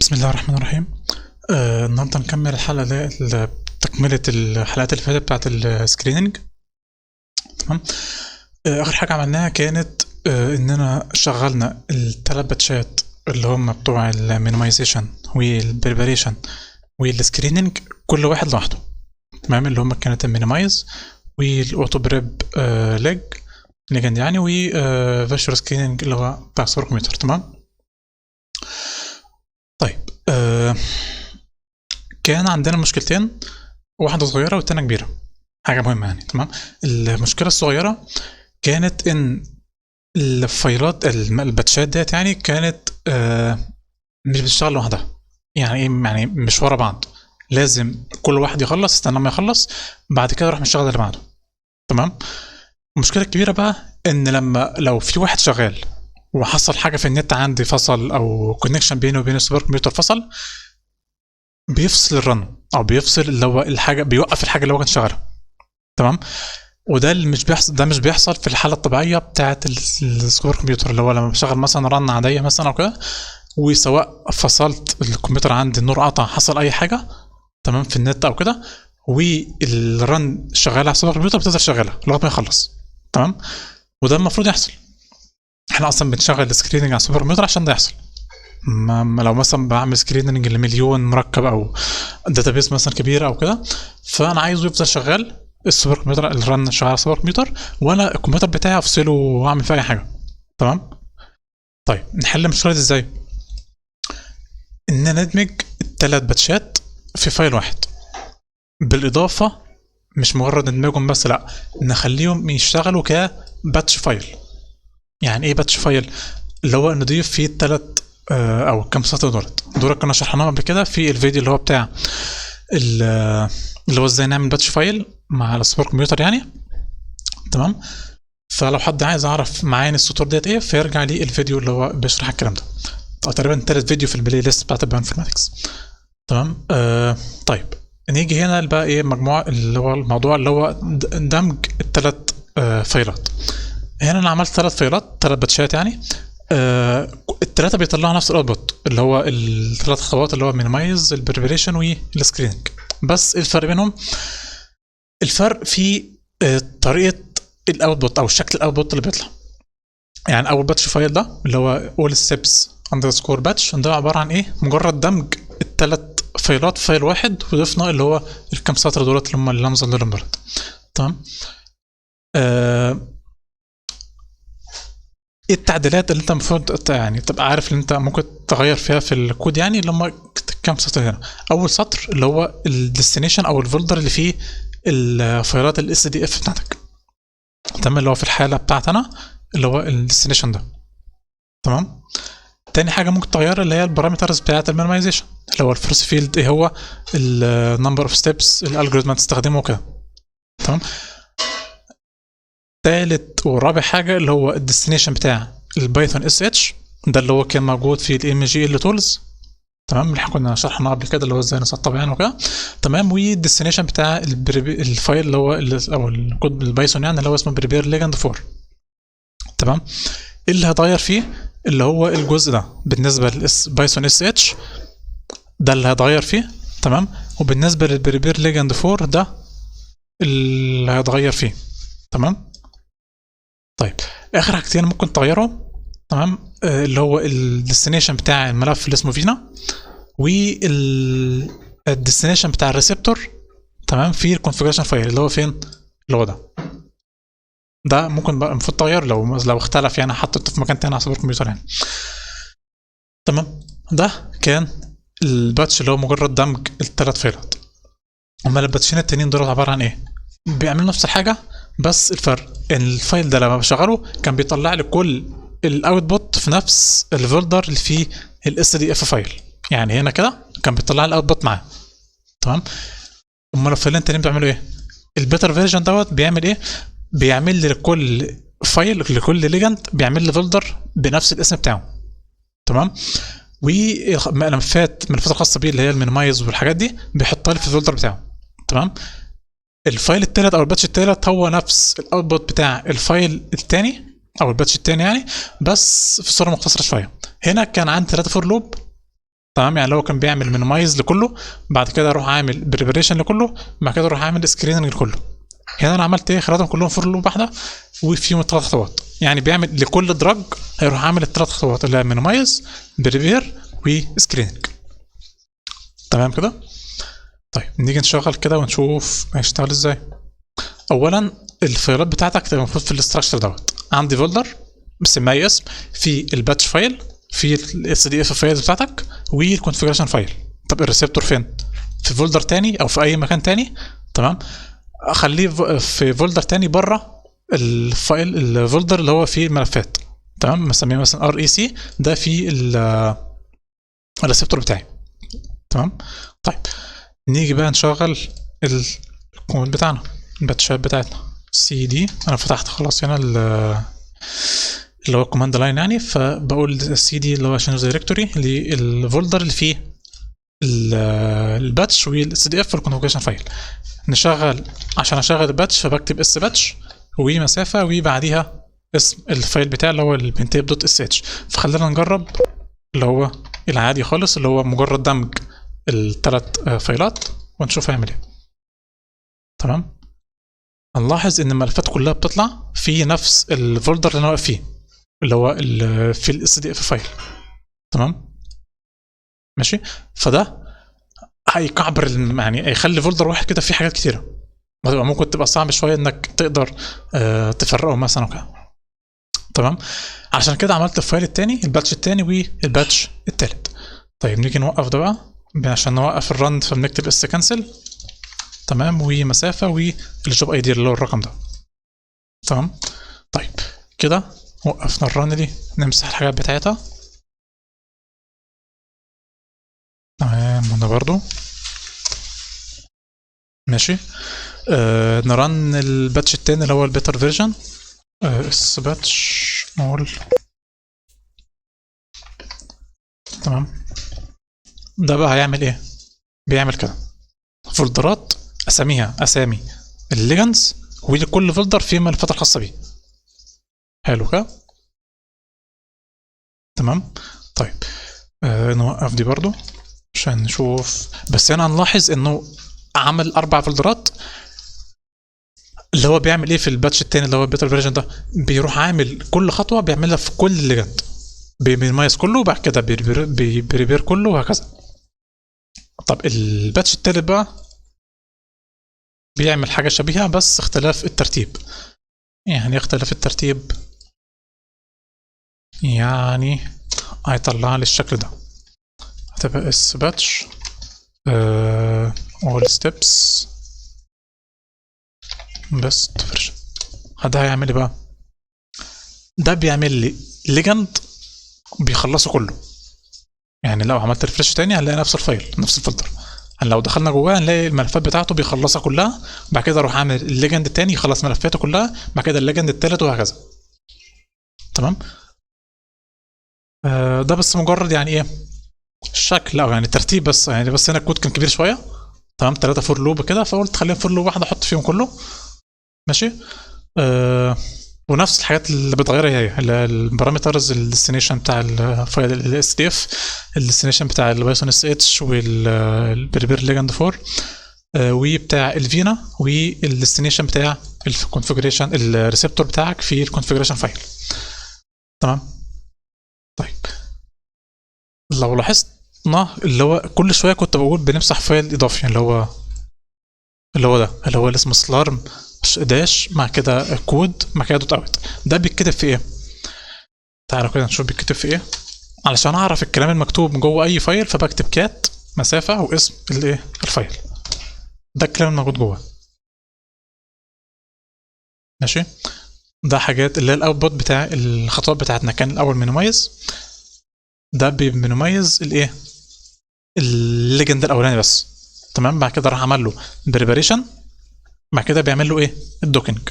بسم الله الرحمن الرحيم. النهارده نكمل الحلقة تكملة الحلقات اللي فاتت بتاعت السكريننج. تمام. آخر حاجة عملناها كانت إننا شغلنا الثلاث باتشات اللي هم بتوع المينيمايزيشن والبريباريشن والسكريننج كل واحد لوحده. تمام، اللي هم كانت المينيمايز والاوتو بريب ليجند يعني وفيرتشوال سكريننج اللي هو بتاع السوبر كمبيوتر. تمام. طيب كان عندنا مشكلتين، واحدة صغيرة والتانية كبيرة، حاجة مهمة يعني. تمام. المشكلة الصغيرة كانت ان الفايلات الباتشات ديت يعني كانت مش بتشتغل لوحدها. يعني ايه؟ يعني مش ورا بعض، لازم كل واحد يخلص، استنى لما يخلص بعد كده نروح نشتغل اللي بعده. تمام. المشكلة الكبيرة بقى ان لو في واحد شغال وحصل حاجة في النت عندي، فصل او كونكشن بينه وبين السوبر كمبيوتر فصل، بيفصل الرن او بيفصل اللي هو الحاجة، بيوقف الحاجة اللي هو كان شغالها. تمام. وده اللي مش بيحصل في الحالة الطبيعية بتاعة السوبر كمبيوتر، اللي هو لما بشغل مثلا رن عادية مثلا او كده، وسواء فصلت الكمبيوتر عندي النور قطع، حصل اي حاجة تمام في النت او كده، والرن شغالة على السوبر كمبيوتر بتفضل شغالة لغاية ما يخلص. تمام. وده المفروض يحصل. احنا اصلا بنشغل سكريننج على السوبر كمبيوتر عشان ده يحصل. ما لو مثلا بعمل سكريننج لمليون مركب او داتابيس مثلا كبيره او كده، فانا عايزه يفضل شغال السوبر كمبيوتر، الرن شغال على السوبر كمبيوتر، وانا الكمبيوتر بتاعي افصله واعمل فيه اي حاجه. تمام. طيب نحل المشكله دي ازاي؟ ان ندمج الثلاث باتشات في فايل واحد، بالاضافه مش مجرد ندمجهم بس، لا، نخليهم يشتغلوا كباتش فايل. يعني ايه باتش فايل؟ اللي هو نضيف فيه الثلاث او كام سطر دول كنا شرحناهم قبل كده في الفيديو اللي هو بتاع اللي هو ازاي نعمل باتش فايل مع السوبر كمبيوتر يعني. تمام. فلو حد عايز يعرف معاني السطور ديت ايه، فيرجع لي الفيديو اللي هو بيشرح الكلام ده، تقريبا تالت فيديو في البلاي ليست بتاعت البايوانفورماتكس. تمام. طيب نيجي هنا بقى ايه مجموعه اللي هو الموضوع اللي هو دمج الثلاث فايلات. هنا انا عملت ثلاث فايلات، ثلاث باتشات يعني. الثلاثه بيطلعوا نفس الاوتبوت اللي هو الثلاث خطوات اللي هو مينيمايز، البريبريشن والسكريننج. بس ايه الفرق بينهم؟ الفرق في طريقه الاوتبوت او شكل الاوتبوت اللي بيطلع. يعني اول باتش فايل ده اللي هو all steps underscore batch، ده عباره عن ايه؟ مجرد دمج الثلاث فايلات في فايل واحد، وضفنا اللي هو الكام سطر دولت اللي هم اللي مظللهم دولت. تمام. ايه التعديلات اللي انت المفروض يعني تبقى عارف ان انت ممكن تغير فيها في الكود؟ يعني اللي هم كام سطر هنا. اول سطر اللي هو الديستنيشن او الفولدر اللي فيه الفايلات الاس دي اف بتاعتك. تمام. اللي هو في الحاله بتاعتنا اللي هو الديستنيشن ده. تمام. تاني حاجه ممكن تغيرها اللي هي البارامترز بتاعت المينيمايزيشن، اللي هو الفورس فيلد ايه هو، النمبر اوف ستيبس، الالجوريثم هتستخدمه وكده. تمام. تالت ورابع حاجه اللي هو الديستنيشن بتاع البايثون اس اتش، ده اللي هو كان موجود في الام جي ال تولز. تمام. اللي احنا كنا شرحناه قبل كده اللي هو ازاي نسطب يعني وكده. تمام. والديستنيشن بتاع الفايل اللي هو او الكود بالبايثون يعني اللي هو اسمه بريبير ليجند 4. تمام. اللي هتغير فيه اللي هو الجزء ده بالنسبه للبايثون اس اتش، ده اللي هتغير فيه. تمام. وبالنسبه للبريبير ليجند 4 ده اللي هيتغير فيه. تمام. طيب اخر حاجتين ممكن تغيرهم. تمام. اللي هو الديستنيشن بتاع الملف اللي اسمه فينا، والديستنيشن بتاع الريسبتور. تمام. في الكونفيجريشن فايل اللي هو فين، اللي هو ده ممكن بقى المفروض تغير لو اختلف، يعني حطيته في مكان تاني على السوبر كمبيوتر يعني. تمام. ده كان الباتش اللي هو مجرد دمج الثلاث فايلات. امال الباتشين التانيين دول عباره عن ايه؟ بيعملوا نفس الحاجه، بس الفرق ان الفايل ده لما بشغله كان بيطلع لي كل الاوتبوت في نفس الفولدر اللي فيه الاس دي اف فايل. يعني هنا كده كان بيطلع لي الاوتبوت معاه. تمام. امال الفايلين التانيين بيعملوا ايه؟ البيتر فيرجن دوت بيعمل ايه؟ بيعمل لي لكل فايل، لكل ليجند بيعمل لي فولدر بنفس الاسم بتاعه. تمام. وملفات الخاصه بيه اللي هي المينيمايز والحاجات دي بيحطها لي في الفولدر بتاعه. تمام. الفايل التالت او الباتش التالت هو نفس الاوتبوت بتاع الفايل التاني او الباتش التاني يعني، بس في صوره مختصره شويه. هنا كان عندي 3 فور لوب تمام. يعني لو كان بيعمل مينيمايز لكله، بعد كده اروح عامل بريبريشن لكله، بعد كده اروح عامل سكريننج لكله. هنا انا عملت ايه؟ خليتهم كلهم فور لوب واحده وفيهم الثلاث خطوات. يعني بيعمل لكل دراج هيروح عامل الثلاث خطوات اللي هي مينيمايز، بريبير، وسكريننج. تمام كده. طيب نيجي نشغل كده ونشوف هيشتغل ازاي. اولا الفايلات بتاعتك تبقى المفروض في الاستراكشر دوت. عندي فولدر مسميه اسم، في الباتش فايل، في الاس دي اف فايل بتاعتك، والكونفيجريشن فايل. طب الريسبتور فين؟ في فولدر تاني او في اي مكان تاني. تمام. اخليه في فولدر تاني بره الفايل، الفولدر اللي هو فيه الملفات. تمام. مسميه مثلا ار اي سي، ده في الريسبتور بتاعي. تمام. طيب نيجي بقى نشغل الكوماند بتاعنا، الباتشات بتاعتنا. سي دي انا فتحت خلاص هنا اللي هو الكوماند لاين يعني، فبقول سي دي اللي هو عشان دايركتوري للفولدر اللي فيه الباتش والاس دي اف والكونفيجريشن فايل. نشغل، عشان اشغل الباتش فبكتب اس باتش ومسافه وبعديها اسم الفايل بتاعي اللي هو البنتيب دوت اس اتش. فخلينا نجرب اللي هو العادي خالص، اللي هو مجرد دمج الثلاث فايلات ونشوف هيعمل ايه. تمام. هنلاحظ ان الملفات كلها بتطلع في نفس الفولدر اللي انا واقف فيه، اللي هو في الاس دي اف فايل. تمام. ماشي. فده هيكعبر يعني هيخلي فولدر واحد كده فيه حاجات كتيره، ممكن تبقى صعب شويه انك تقدر تفرقهم مثلا وكده. تمام. عشان كده عملت الفايل التاني، الباتش التاني والباتش التالت. طيب نيجي نوقف ده بقى. عشان نوقف الرن فبنكتب اس كانسل. تمام. ومسافه والجوب اي دي اللي هو الرقم ده. تمام. طيب كده وقفنا الرن دي، نمسح الحاجات بتاعتها. تمام. وده برضو ماشي. نرن الباتش التاني اللي هو البيتر فيرجن. اس باتش نقول. تمام. ده بقى هيعمل ايه؟ بيعمل كده فولدرات اساميها اسامي الليجندز، ولكل فولدر فيه ملفات الخاصه بيه. حلو كده. تمام. طيب نوقف دي برضو عشان نشوف. بس هنا هنلاحظ انه عمل 4 فولدرات. اللي هو بيعمل ايه في الباتش التاني اللي هو البيتر فيرجن ده؟ بيروح عامل كل خطوه بيعملها في كل ليجند، بيميز كله وبعد كده بيريبير كله وهكذا. طب الباتش التالت بقى بيعمل حاجه شبيهه بس اختلاف الترتيب. يعني اختلاف الترتيب يعني هيطلع لي الشكل ده. هتبقى اس باتش all steps best version. ده هيعمل ايه بقى؟ ده بيعمل لي ليجند بيخلصه كله. يعني لو عملت ريفرش تاني هنلاقي نفس الفايل نفس الفولدر. لو دخلنا جواه هنلاقي الملفات بتاعته بيخلصها كلها، بعد كده اروح اعمل الليجند التاني يخلص ملفاته كلها، بعد كده الليجند التالت وهكذا. تمام. ده بس مجرد يعني ايه الشكل او يعني ترتيب بس. يعني بس هنا الكود كان كبير شويه. تمام. 3 فور لوب كده، فقلت خليهم فور لوب واحده احط فيهم كله. ماشي. ونفس الحاجات اللي بتغيرها هي البارامترز، الديستنيشن بتاع الفايل الاس دي اف، الديستنيشن بتاع البايثون اس اتش والبريبير ليجند 4، وبتاع الفينا، والديستنيشن بتاع الكونفيجريشن الريسبتور بتاعك في الكونفيجريشن فايل. تمام. طيب لو لاحظنا اللي هو كل شويه كنت بقول بنمسح فايل اضافي، اللي هو ده اللي هو اللي اسمه سلارم داش مع كده كود مع كده دوت اوت. ده بيتكتب في ايه؟ تعالوا كده نشوف بيتكتب في ايه. علشان اعرف الكلام المكتوب جوه اي فايل فبكتب كات مسافه واسم الايه الفايل. ده الكلام الموجود جوه. ماشي. ده حاجات اللي هي الاوتبوت بتاع الخطوات بتاعتنا. كان الاول مينيمايز، ده بيمينيمايز الايه الليجند الاولاني بس. تمام. بعد كده راح عمل له بريباريشن، بعد كده بيعمل له ايه الدوكينج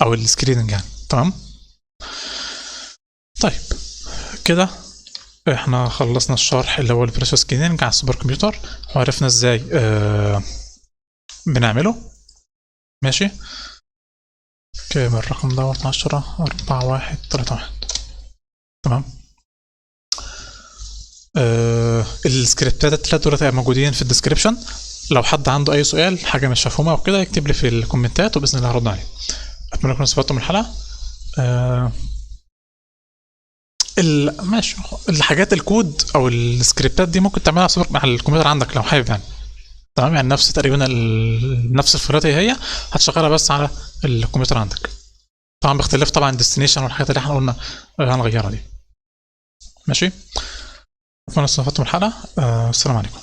او السكريننج يعني. تمام. طيب كده احنا خلصنا الشرح اللي هو البريشر سكريننج على السوبر كمبيوتر، وعرفنا ازاي بنعمله. ماشي. كام الرقم دوت؟ 10 4 1 3 1. تمام. السكريبتات التلات دول هيبقوا موجودين في الديسكريبشن. لو حد عنده اي سؤال، حاجه مش مفهومه او كده، يكتب لي في الكومنتات وباذن الله هرد عليه. اتمنى تكونوا استفدتوا من الحلقه. ماشي، الحاجات الكود او السكريبتات دي ممكن تعملها على الكمبيوتر عندك لو حابب يعني. تمام، يعني نفس تقريبا نفس الفايلات هي هتشغلها بس على الكمبيوتر عندك، طبعا باختلاف طبعا الديستنيشن والحاجات اللي احنا قلنا هنغيرها دي. ماشي، اتمنى استفدتوا من الحلقه. السلام عليكم.